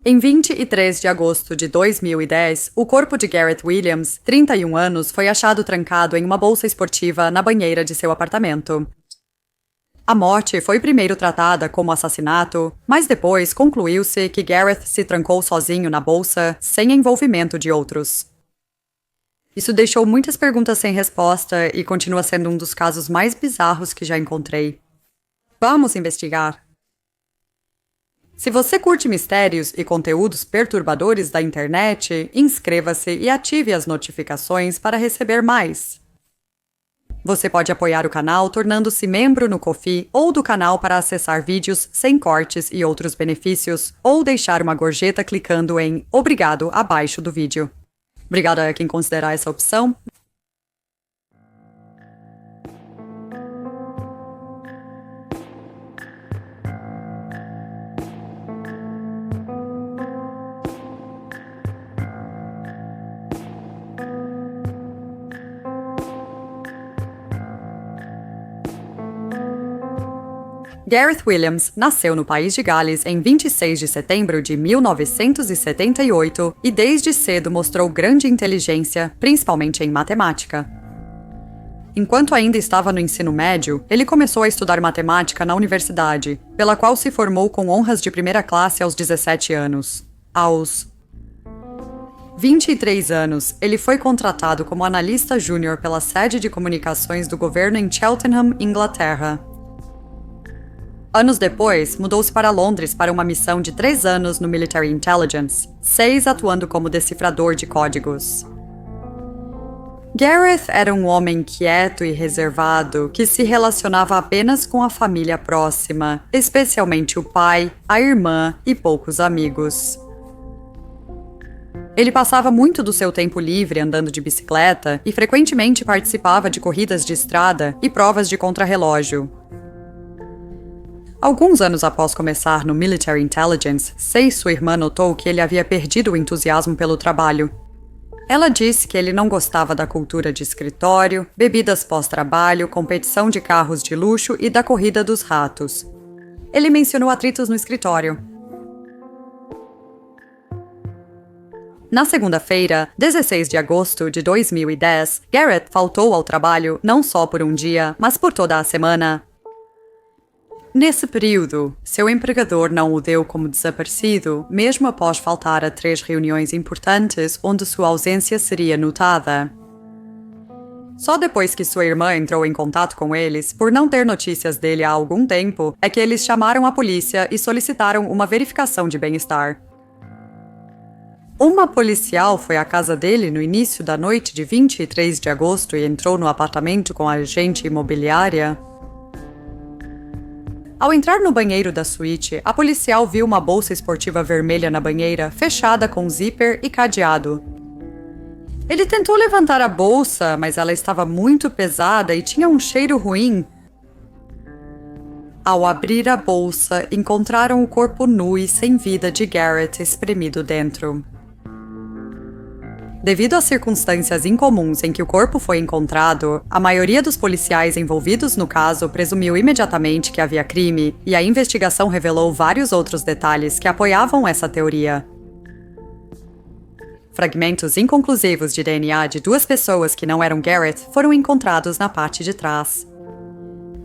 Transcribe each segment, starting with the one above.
Em 23 de agosto de 2010, o corpo de Gareth Williams, 31 anos, foi achado trancado em uma bolsa esportiva na banheira de seu apartamento. A morte foi primeiro tratada como assassinato, mas depois concluiu-se que Gareth se trancou sozinho na bolsa, sem envolvimento de outros. Isso deixou muitas perguntas sem resposta e continua sendo um dos casos mais bizarros que já encontrei. Vamos investigar! Se você curte mistérios e conteúdos perturbadores da internet, inscreva-se e ative as notificações para receber mais. Você pode apoiar o canal tornando-se membro no Ko-fi ou do canal para acessar vídeos sem cortes e outros benefícios, ou deixar uma gorjeta clicando em Obrigado abaixo do vídeo. Obrigada a quem considerar essa opção. Gareth Williams nasceu no país de Gales em 26 de setembro de 1978 e desde cedo mostrou grande inteligência, principalmente em matemática. Enquanto ainda estava no ensino médio, ele começou a estudar matemática na universidade, pela qual se formou com honras de primeira classe aos 17 anos. Aos 23 anos, ele foi contratado como analista júnior pela sede de comunicações do governo em Cheltenham, Inglaterra. Anos depois, mudou-se para Londres para uma missão de 3 anos no Military Intelligence, 6 atuando como decifrador de códigos. Gareth era um homem quieto e reservado que se relacionava apenas com a família próxima, especialmente o pai, a irmã e poucos amigos. Ele passava muito do seu tempo livre andando de bicicleta e frequentemente participava de corridas de estrada e provas de contrarrelógio. Alguns anos após começar no Military Intelligence, sua irmã notou que ele havia perdido o entusiasmo pelo trabalho. Ela disse que ele não gostava da cultura de escritório, bebidas pós-trabalho, competição de carros de luxo e da corrida dos ratos. Ele mencionou atritos no escritório. Na segunda-feira, 16 de agosto de 2010, Gareth faltou ao trabalho não só por um dia, mas por toda a semana. Nesse período, seu empregador não o deu como desaparecido, mesmo após faltar a 3 reuniões importantes onde sua ausência seria notada. Só depois que sua irmã entrou em contato com eles, por não ter notícias dele há algum tempo, é que eles chamaram a polícia e solicitaram uma verificação de bem-estar. Uma policial foi à casa dele no início da noite de 23 de agosto e entrou no apartamento com a agente imobiliária. Ao entrar no banheiro da suíte, a policial viu uma bolsa esportiva vermelha na banheira, fechada com zíper e cadeado. Ele tentou levantar a bolsa, mas ela estava muito pesada e tinha um cheiro ruim. Ao abrir a bolsa, encontraram o corpo nu e sem vida de Gareth espremido dentro. Devido às circunstâncias incomuns em que o corpo foi encontrado, a maioria dos policiais envolvidos no caso presumiu imediatamente que havia crime, e a investigação revelou vários outros detalhes que apoiavam essa teoria. Fragmentos inconclusivos de DNA de 2 pessoas que não eram Gareth foram encontrados na parte de trás.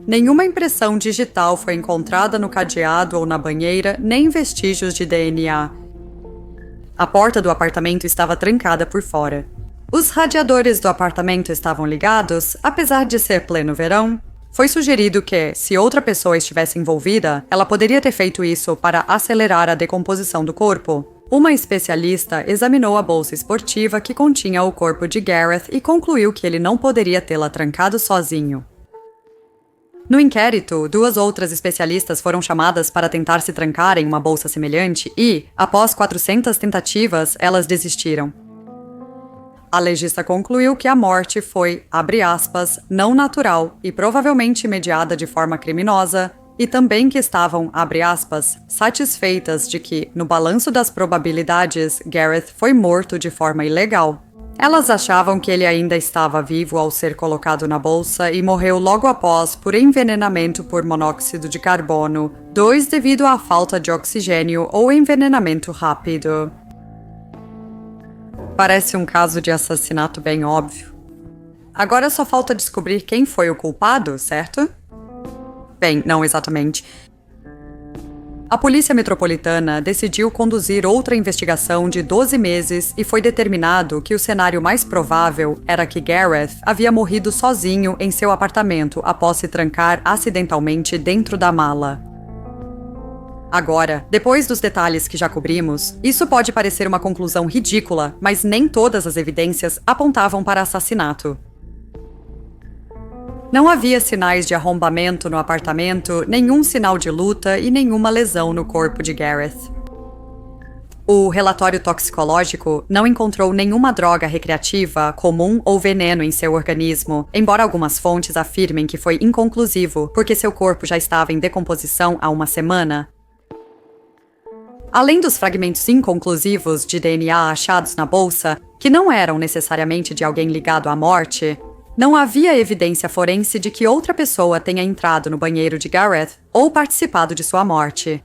Nenhuma impressão digital foi encontrada no cadeado ou na banheira, nem vestígios de DNA. A porta do apartamento estava trancada por fora. Os radiadores do apartamento estavam ligados, apesar de ser pleno verão. Foi sugerido que, se outra pessoa estivesse envolvida, ela poderia ter feito isso para acelerar a decomposição do corpo. Uma especialista examinou a bolsa esportiva que continha o corpo de Gareth e concluiu que ele não poderia tê-la trancado sozinho. No inquérito, 2 outras especialistas foram chamadas para tentar se trancar em uma bolsa semelhante e, após 400 tentativas, elas desistiram. A legista concluiu que a morte foi, abre aspas, não natural e provavelmente mediada de forma criminosa, e também que estavam, abre aspas, satisfeitas de que, no balanço das probabilidades, Gareth foi morto de forma ilegal. Elas achavam que ele ainda estava vivo ao ser colocado na bolsa e morreu logo após por envenenamento por monóxido de carbono, 2 devido à falta de oxigênio ou envenenamento rápido. Parece um caso de assassinato bem óbvio. Agora só falta descobrir quem foi o culpado, certo? Bem, não exatamente. A Polícia Metropolitana decidiu conduzir outra investigação de 12 meses e foi determinado que o cenário mais provável era que Gareth havia morrido sozinho em seu apartamento após se trancar acidentalmente dentro da mala. Agora, depois dos detalhes que já cobrimos, isso pode parecer uma conclusão ridícula, mas nem todas as evidências apontavam para assassinato. Não havia sinais de arrombamento no apartamento, nenhum sinal de luta e nenhuma lesão no corpo de Gareth. O relatório toxicológico não encontrou nenhuma droga recreativa, comum ou veneno em seu organismo, embora algumas fontes afirmem que foi inconclusivo, porque seu corpo já estava em decomposição há uma semana. Além dos fragmentos inconclusivos de DNA achados na bolsa, que não eram necessariamente de alguém ligado à morte, não havia evidência forense de que outra pessoa tenha entrado no banheiro de Gareth ou participado de sua morte.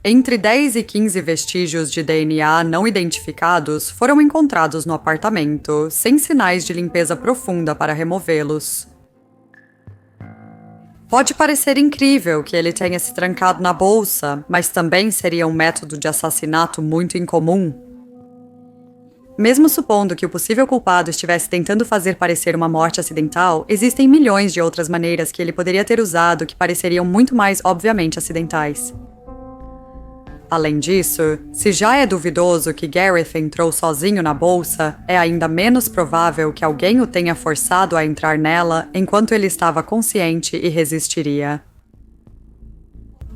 Entre 10 e 15 vestígios de DNA não identificados foram encontrados no apartamento, sem sinais de limpeza profunda para removê-los. Pode parecer incrível que ele tenha se trancado na bolsa, mas também seria um método de assassinato muito incomum. Mesmo supondo que o possível culpado estivesse tentando fazer parecer uma morte acidental, existem milhões de outras maneiras que ele poderia ter usado que pareceriam muito mais obviamente acidentais. Além disso, se já é duvidoso que Gareth entrou sozinho na bolsa, é ainda menos provável que alguém o tenha forçado a entrar nela enquanto ele estava consciente e resistiria.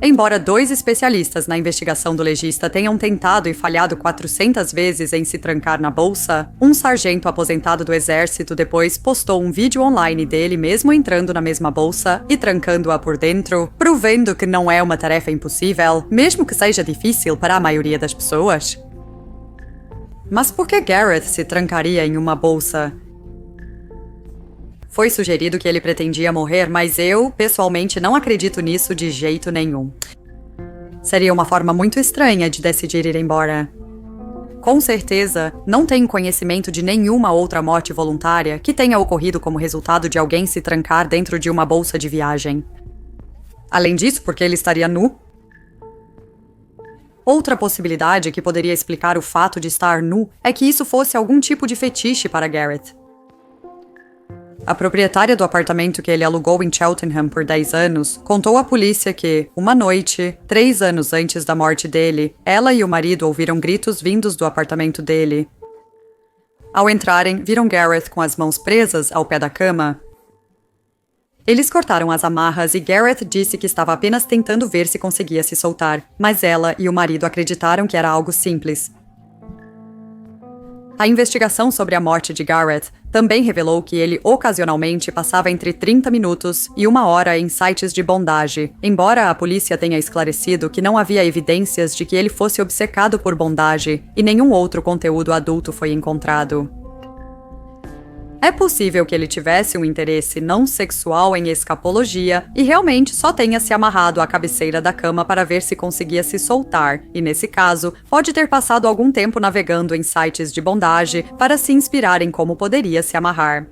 Embora 2 especialistas na investigação do legista tenham tentado e falhado 400 vezes em se trancar na bolsa, um sargento aposentado do exército depois postou um vídeo online dele mesmo entrando na mesma bolsa e trancando-a por dentro, provando que não é uma tarefa impossível, mesmo que seja difícil para a maioria das pessoas. Mas por que Gareth se trancaria em uma bolsa? Foi sugerido que ele pretendia morrer, mas eu, pessoalmente, não acredito nisso de jeito nenhum. Seria uma forma muito estranha de decidir ir embora. Com certeza, não tenho conhecimento de nenhuma outra morte voluntária que tenha ocorrido como resultado de alguém se trancar dentro de uma bolsa de viagem. Além disso, porque ele estaria nu. Outra possibilidade que poderia explicar o fato de estar nu é que isso fosse algum tipo de fetiche para Gareth. A proprietária do apartamento que ele alugou em Cheltenham por 10 anos contou à polícia que, uma noite, 3 anos antes da morte dele, ela e o marido ouviram gritos vindos do apartamento dele. Ao entrarem, viram Gareth com as mãos presas ao pé da cama. Eles cortaram as amarras e Gareth disse que estava apenas tentando ver se conseguia se soltar, mas ela e o marido acreditaram que era algo simples. A investigação sobre a morte de Gareth também revelou que ele ocasionalmente passava entre 30 minutos e 1 hora em sites de bondage, embora a polícia tenha esclarecido que não havia evidências de que ele fosse obcecado por bondage e nenhum outro conteúdo adulto foi encontrado. É possível que ele tivesse um interesse não sexual em escapologia e realmente só tenha se amarrado à cabeceira da cama para ver se conseguia se soltar, e nesse caso, pode ter passado algum tempo navegando em sites de bondage para se inspirar em como poderia se amarrar.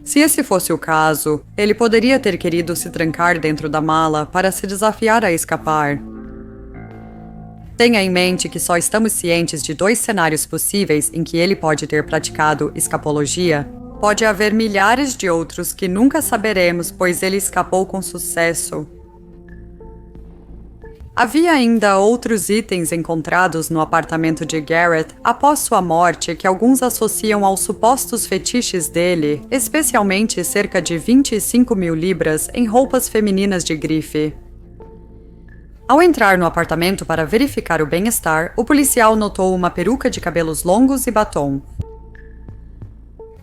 Se esse fosse o caso, ele poderia ter querido se trancar dentro da mala para se desafiar a escapar. Tenha em mente que só estamos cientes de 2 cenários possíveis em que ele pode ter praticado escapologia. Pode haver milhares de outros que nunca saberemos, pois ele escapou com sucesso. Havia ainda outros itens encontrados no apartamento de Gareth após sua morte que alguns associam aos supostos fetiches dele, especialmente cerca de 25 mil libras em roupas femininas de grife. Ao entrar no apartamento para verificar o bem-estar, o policial notou uma peruca de cabelos longos e batom.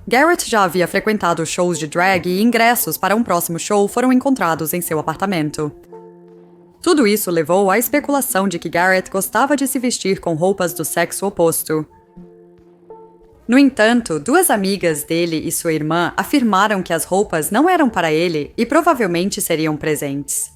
Gareth já havia frequentado shows de drag e ingressos para um próximo show foram encontrados em seu apartamento. Tudo isso levou à especulação de que Gareth gostava de se vestir com roupas do sexo oposto. No entanto, duas amigas dele e sua irmã afirmaram que as roupas não eram para ele e provavelmente seriam presentes.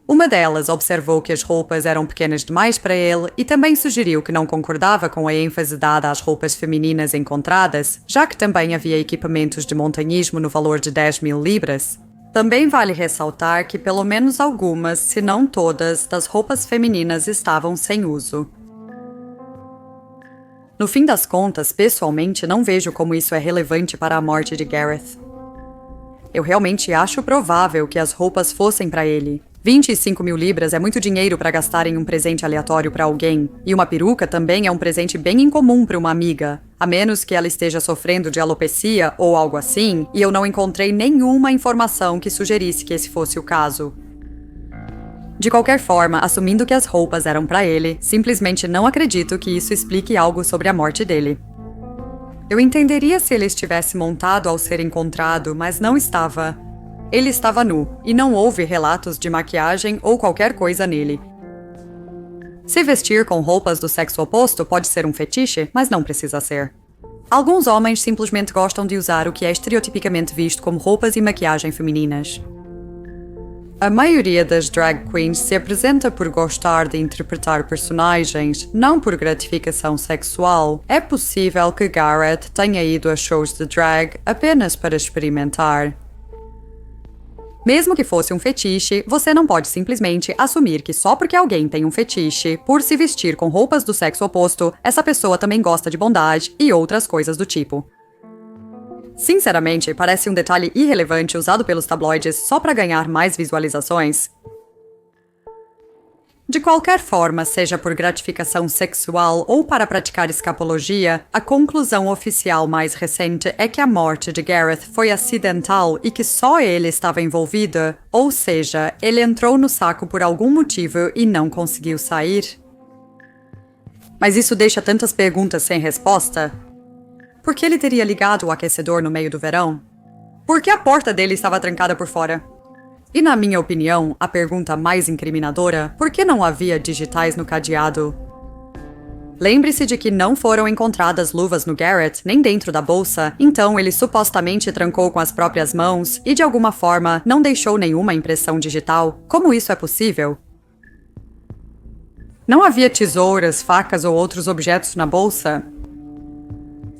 Uma delas observou que as roupas eram pequenas demais para ele e também sugeriu que não concordava com a ênfase dada às roupas femininas encontradas, já que também havia equipamentos de montanhismo no valor de 10.000 libras. Também vale ressaltar que pelo menos algumas, se não todas, das roupas femininas estavam sem uso. No fim das contas, pessoalmente, não vejo como isso é relevante para a morte de Gareth. Eu realmente acho provável que as roupas fossem para ele. 25.000 libras é muito dinheiro para gastar em um presente aleatório para alguém, e uma peruca também é um presente bem incomum para uma amiga, a menos que ela esteja sofrendo de alopecia ou algo assim, e eu não encontrei nenhuma informação que sugerisse que esse fosse o caso. De qualquer forma, assumindo que as roupas eram para ele, simplesmente não acredito que isso explique algo sobre a morte dele. Eu entenderia se ele estivesse montado ao ser encontrado, mas não estava. Ele estava nu, e não houve relatos de maquiagem ou qualquer coisa nele. Se vestir com roupas do sexo oposto pode ser um fetiche, mas não precisa ser. Alguns homens simplesmente gostam de usar o que é estereotipicamente visto como roupas e maquiagem femininas. A maioria das drag queens se apresenta por gostar de interpretar personagens, não por gratificação sexual. É possível que Gareth tenha ido a shows de drag apenas para experimentar. Mesmo que fosse um fetiche, você não pode simplesmente assumir que só porque alguém tem um fetiche por se vestir com roupas do sexo oposto, essa pessoa também gosta de bondade e outras coisas do tipo. Sinceramente, parece um detalhe irrelevante usado pelos tabloides só para ganhar mais visualizações. De qualquer forma, seja por gratificação sexual ou para praticar escapologia, a conclusão oficial mais recente é que a morte de Gareth foi acidental e que só ele estava envolvido, ou seja, ele entrou no saco por algum motivo e não conseguiu sair. Mas isso deixa tantas perguntas sem resposta. Por que ele teria ligado o aquecedor no meio do verão? Por que a porta dele estava trancada por fora? E na minha opinião, a pergunta mais incriminadora, por que não havia digitais no cadeado? Lembre-se de que não foram encontradas luvas no Gareth, nem dentro da bolsa, então ele supostamente trancou com as próprias mãos e de alguma forma não deixou nenhuma impressão digital. Como isso é possível? Não havia tesouras, facas ou outros objetos na bolsa?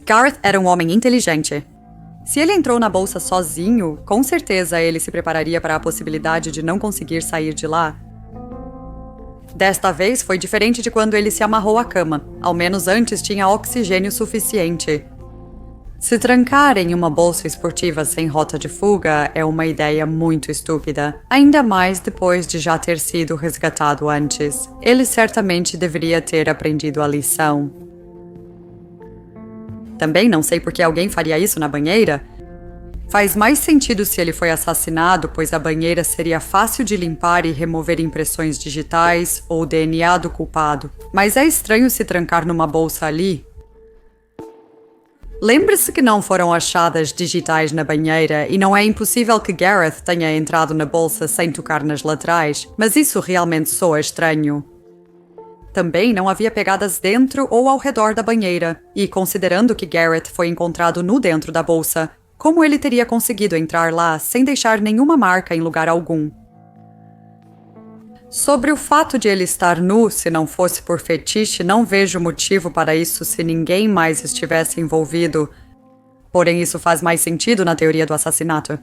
Gareth era um homem inteligente. Se ele entrou na bolsa sozinho, com certeza ele se prepararia para a possibilidade de não conseguir sair de lá. Desta vez foi diferente de quando ele se amarrou à cama, ao menos antes tinha oxigênio suficiente. Se trancar em uma bolsa esportiva sem rota de fuga é uma ideia muito estúpida, ainda mais depois de já ter sido resgatado antes. Ele certamente deveria ter aprendido a lição. Também não sei por que alguém faria isso na banheira. Faz mais sentido se ele foi assassinado, pois a banheira seria fácil de limpar e remover impressões digitais ou DNA do culpado. Mas é estranho se trancar numa bolsa ali. Lembre-se que não foram achadas digitais na banheira e não é impossível que Gareth tenha entrado na bolsa sem tocar nas laterais, mas isso realmente soa estranho. Também não havia pegadas dentro ou ao redor da banheira, e considerando que Gareth foi encontrado nu dentro da bolsa, como ele teria conseguido entrar lá sem deixar nenhuma marca em lugar algum? Sobre o fato de ele estar nu, se não fosse por fetiche, não vejo motivo para isso se ninguém mais estivesse envolvido. Porém, isso faz mais sentido na teoria do assassinato.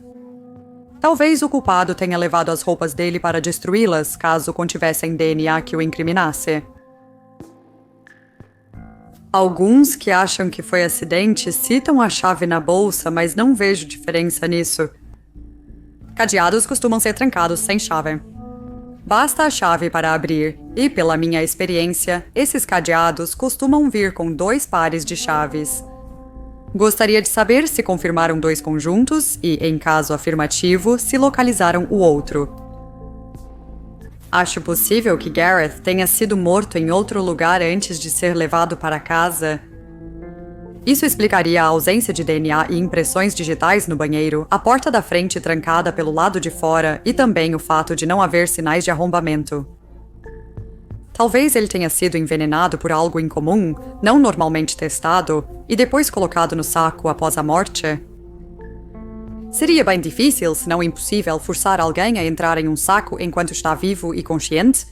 Talvez o culpado tenha levado as roupas dele para destruí-las, caso contivessem DNA que o incriminasse. Alguns que acham que foi acidente citam a chave na bolsa, mas não vejo diferença nisso. Cadeados costumam ser trancados sem chave. Basta a chave para abrir, e pela minha experiência, esses cadeados costumam vir com 2 pares de chaves. Gostaria de saber se confirmaram 2 conjuntos e, em caso afirmativo, se localizaram o outro. Acho possível que Gareth tenha sido morto em outro lugar antes de ser levado para casa. Isso explicaria a ausência de DNA e impressões digitais no banheiro, a porta da frente trancada pelo lado de fora e também o fato de não haver sinais de arrombamento. Talvez ele tenha sido envenenado por algo incomum, não normalmente testado, e depois colocado no saco após a morte. Seria bem difícil, se não impossível, forçar alguém a entrar em um saco enquanto está vivo e consciente?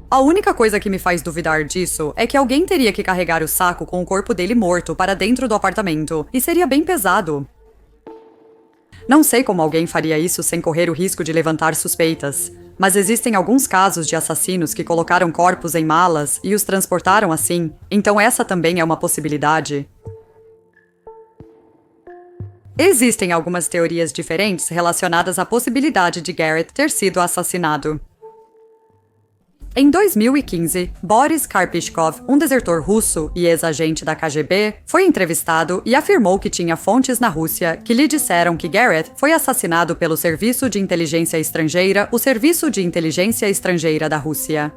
A única coisa que me faz duvidar disso é que alguém teria que carregar o saco com o corpo dele morto para dentro do apartamento, e seria bem pesado. Não sei como alguém faria isso sem correr o risco de levantar suspeitas, mas existem alguns casos de assassinos que colocaram corpos em malas e os transportaram assim, então essa também é uma possibilidade. Existem algumas teorias diferentes relacionadas à possibilidade de Garrett ter sido assassinado. Em 2015, Boris Karpyshkov, um desertor russo e ex-agente da KGB, foi entrevistado e afirmou que tinha fontes na Rússia que lhe disseram que Garrett foi assassinado pelo Serviço de Inteligência Estrangeira, o Serviço de Inteligência Estrangeira da Rússia.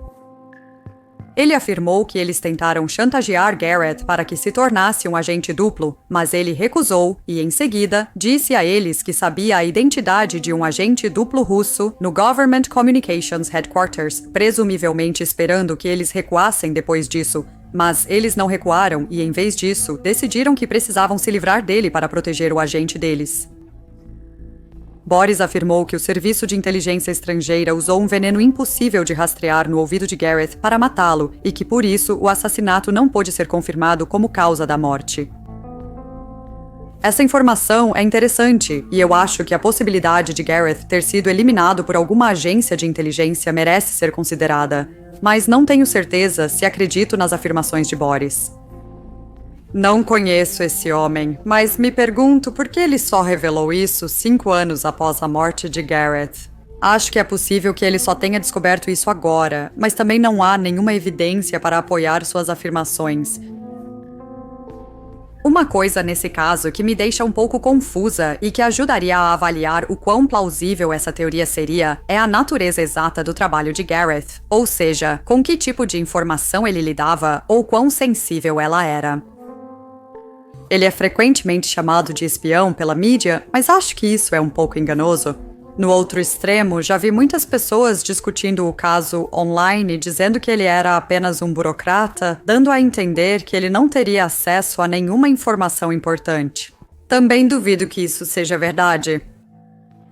Ele afirmou que eles tentaram chantagear Garrett para que se tornasse um agente duplo, mas ele recusou e, em seguida, disse a eles que sabia a identidade de um agente duplo russo no Government Communications Headquarters, presumivelmente esperando que eles recuassem depois disso. Mas eles não recuaram e, em vez disso, decidiram que precisavam se livrar dele para proteger o agente deles. Boris afirmou que o Serviço de Inteligência Estrangeira usou um veneno impossível de rastrear no ouvido de Garrett para matá-lo e que, por isso, o assassinato não pôde ser confirmado como causa da morte. Essa informação é interessante e eu acho que a possibilidade de Garrett ter sido eliminado por alguma agência de inteligência merece ser considerada, mas não tenho certeza se acredito nas afirmações de Boris. Não conheço esse homem, mas me pergunto por que ele só revelou isso 5 anos após a morte de Garrett. Acho que é possível que ele só tenha descoberto isso agora, mas também não há nenhuma evidência para apoiar suas afirmações. Uma coisa nesse caso que me deixa um pouco confusa e que ajudaria a avaliar o quão plausível essa teoria seria é a natureza exata do trabalho de Garrett, ou seja, com que tipo de informação ele lidava ou quão sensível ela era. Ele é frequentemente chamado de espião pela mídia, mas acho que isso é um pouco enganoso. No outro extremo, já vi muitas pessoas discutindo o caso online, dizendo que ele era apenas um burocrata, dando a entender que ele não teria acesso a nenhuma informação importante. Também duvido que isso seja verdade.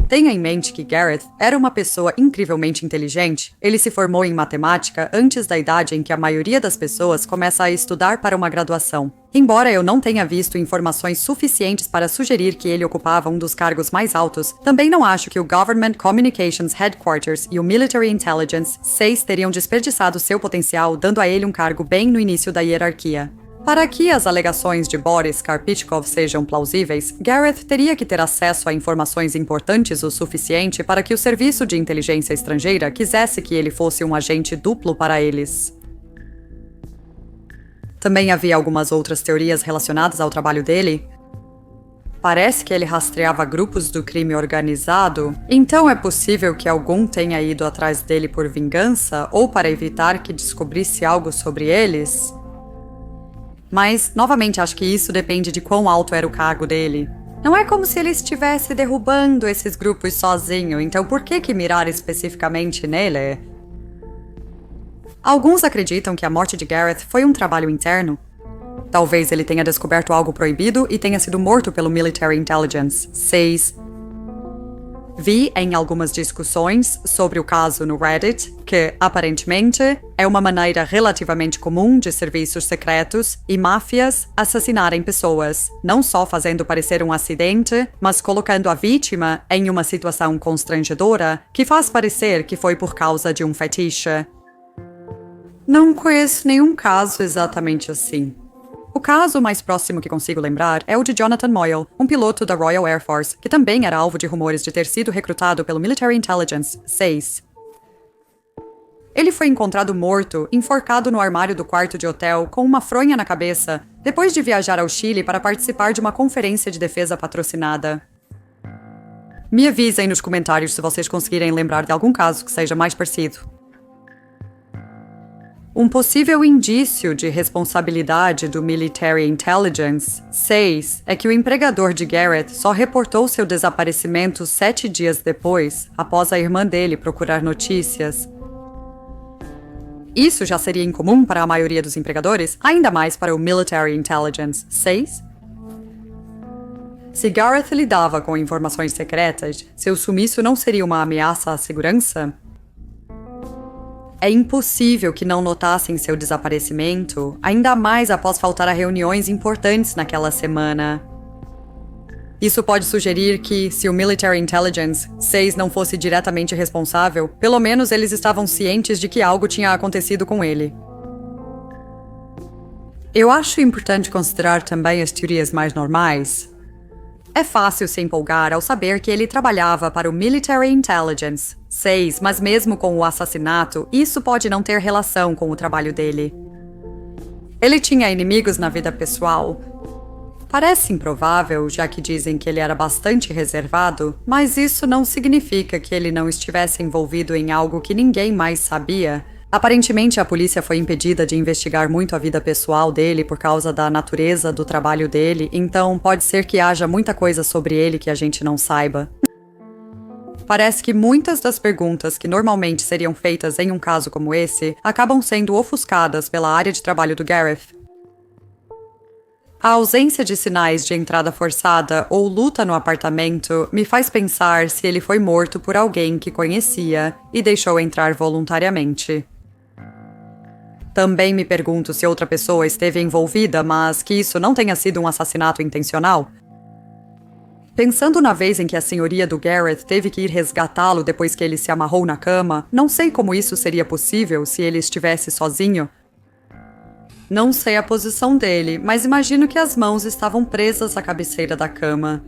Tenha em mente que Garrett era uma pessoa incrivelmente inteligente. Ele se formou em matemática antes da idade em que a maioria das pessoas começa a estudar para uma graduação. Embora eu não tenha visto informações suficientes para sugerir que ele ocupava um dos cargos mais altos, também não acho que o Government Communications Headquarters e o Military Intelligence, SEIS, teriam desperdiçado seu potencial dando a ele um cargo bem no início da hierarquia. Para que as alegações de Boris Karpyshkov sejam plausíveis, Garrett teria que ter acesso a informações importantes o suficiente para que o Serviço de Inteligência Estrangeira quisesse que ele fosse um agente duplo para eles. Também havia algumas outras teorias relacionadas ao trabalho dele. Parece que ele rastreava grupos do crime organizado, então é possível que algum tenha ido atrás dele por vingança ou para evitar que descobrisse algo sobre eles. Mas, novamente, acho que isso depende de quão alto era o cargo dele. Não é como se ele estivesse derrubando esses grupos sozinho, então por que mirar especificamente nele? Alguns acreditam que a morte de Garrett foi um trabalho interno. Talvez ele tenha descoberto algo proibido e tenha sido morto pelo Military Intelligence. 6. Vi em algumas discussões sobre o caso no Reddit que, aparentemente, é uma maneira relativamente comum de serviços secretos e máfias assassinarem pessoas, não só fazendo parecer um acidente, mas colocando a vítima em uma situação constrangedora que faz parecer que foi por causa de um fetiche. Não conheço nenhum caso exatamente assim. O caso mais próximo que consigo lembrar é o de Jonathan Moyle, um piloto da Royal Air Force, que também era alvo de rumores de ter sido recrutado pelo Military Intelligence, SEIS. Ele foi encontrado morto, enforcado no armário do quarto de hotel, com uma fronha na cabeça, depois de viajar ao Chile para participar de uma conferência de defesa patrocinada. Me avisem nos comentários se vocês conseguirem lembrar de algum caso que seja mais parecido. Um possível indício de responsabilidade do Military Intelligence, 6, é que o empregador de Garrett só reportou seu desaparecimento 7 dias depois, após a irmã dele procurar notícias. Isso já seria incomum para a maioria dos empregadores, ainda mais para o Military Intelligence 6. Se Gareth lidava com informações secretas, seu sumiço não seria uma ameaça à segurança? É impossível que não notassem seu desaparecimento, ainda mais após faltar a reuniões importantes naquela semana. Isso pode sugerir que, se o Military Intelligence 6 não fosse diretamente responsável, pelo menos eles estavam cientes de que algo tinha acontecido com ele. Eu acho importante considerar também as teorias mais normais. É fácil se empolgar ao saber que ele trabalhava para o Military Intelligence 6, mas mesmo com o assassinato, isso pode não ter relação com o trabalho dele. Ele tinha inimigos na vida pessoal. Parece improvável, já que dizem que ele era bastante reservado, mas isso não significa que ele não estivesse envolvido em algo que ninguém mais sabia. Aparentemente, a polícia foi impedida de investigar muito a vida pessoal dele por causa da natureza do trabalho dele, então pode ser que haja muita coisa sobre ele que a gente não saiba. Parece que muitas das perguntas que normalmente seriam feitas em um caso como esse acabam sendo ofuscadas pela área de trabalho do Gareth. A ausência de sinais de entrada forçada ou luta no apartamento me faz pensar se ele foi morto por alguém que conhecia e deixou entrar voluntariamente. Também me pergunto se outra pessoa esteve envolvida, mas que isso não tenha sido um assassinato intencional. Pensando na vez em que a senhoria do Gareth teve que ir resgatá-lo depois que ele se amarrou na cama, não sei como isso seria possível se ele estivesse sozinho. Não sei a posição dele, mas imagino que as mãos estavam presas à cabeceira da cama.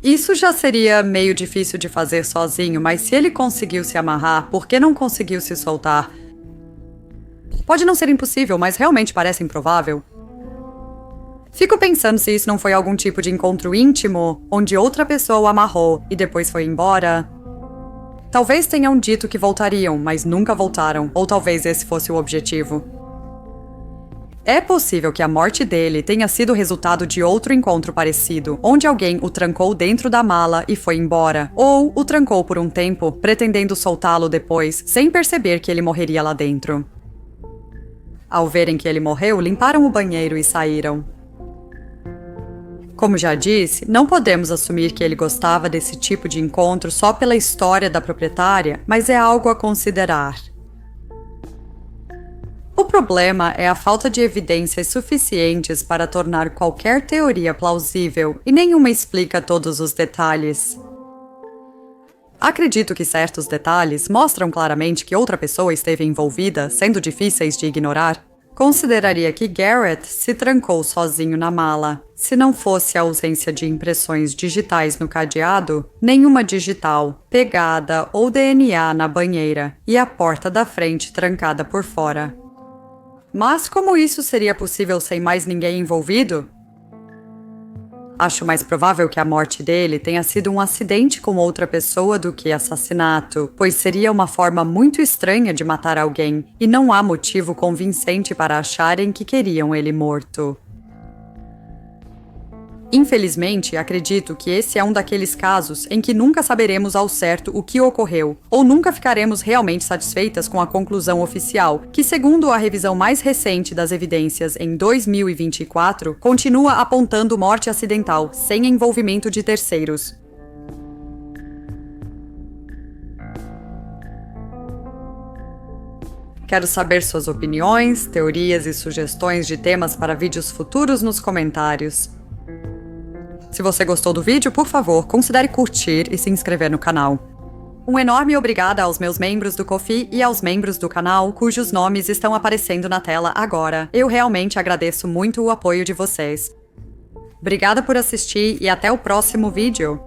Isso já seria meio difícil de fazer sozinho, mas se ele conseguiu se amarrar, por que não conseguiu se soltar? Pode não ser impossível, mas realmente parece improvável. Fico pensando se isso não foi algum tipo de encontro íntimo, onde outra pessoa o amarrou e depois foi embora. Talvez tenham dito que voltariam, mas nunca voltaram, ou talvez esse fosse o objetivo. É possível que a morte dele tenha sido resultado de outro encontro parecido, onde alguém o trancou dentro da mala e foi embora, ou o trancou por um tempo, pretendendo soltá-lo depois, sem perceber que ele morreria lá dentro. Ao verem que ele morreu, limparam o banheiro e saíram. Como já disse, não podemos assumir que ele gostava desse tipo de encontro só pela história da proprietária, mas é algo a considerar. O problema é a falta de evidências suficientes para tornar qualquer teoria plausível, e nenhuma explica todos os detalhes. Acredito que certos detalhes mostram claramente que outra pessoa esteve envolvida, sendo difíceis de ignorar. Consideraria que Gareth se trancou sozinho na mala. Se não fosse a ausência de impressões digitais no cadeado, nenhuma digital, pegada ou DNA na banheira, e a porta da frente trancada por fora. Mas como isso seria possível sem mais ninguém envolvido? Acho mais provável que a morte dele tenha sido um acidente com outra pessoa do que assassinato, pois seria uma forma muito estranha de matar alguém, e não há motivo convincente para acharem que queriam ele morto. Infelizmente, acredito que esse é um daqueles casos em que nunca saberemos ao certo o que ocorreu, ou nunca ficaremos realmente satisfeitas com a conclusão oficial, que, segundo a revisão mais recente das evidências em 2024, continua apontando morte acidental, sem envolvimento de terceiros. Quero saber suas opiniões, teorias e sugestões de temas para vídeos futuros nos comentários. Se você gostou do vídeo, por favor, considere curtir e se inscrever no canal. Um enorme obrigada aos meus membros do Ko-fi e aos membros do canal, cujos nomes estão aparecendo na tela agora. Eu realmente agradeço muito o apoio de vocês. Obrigada por assistir e até o próximo vídeo!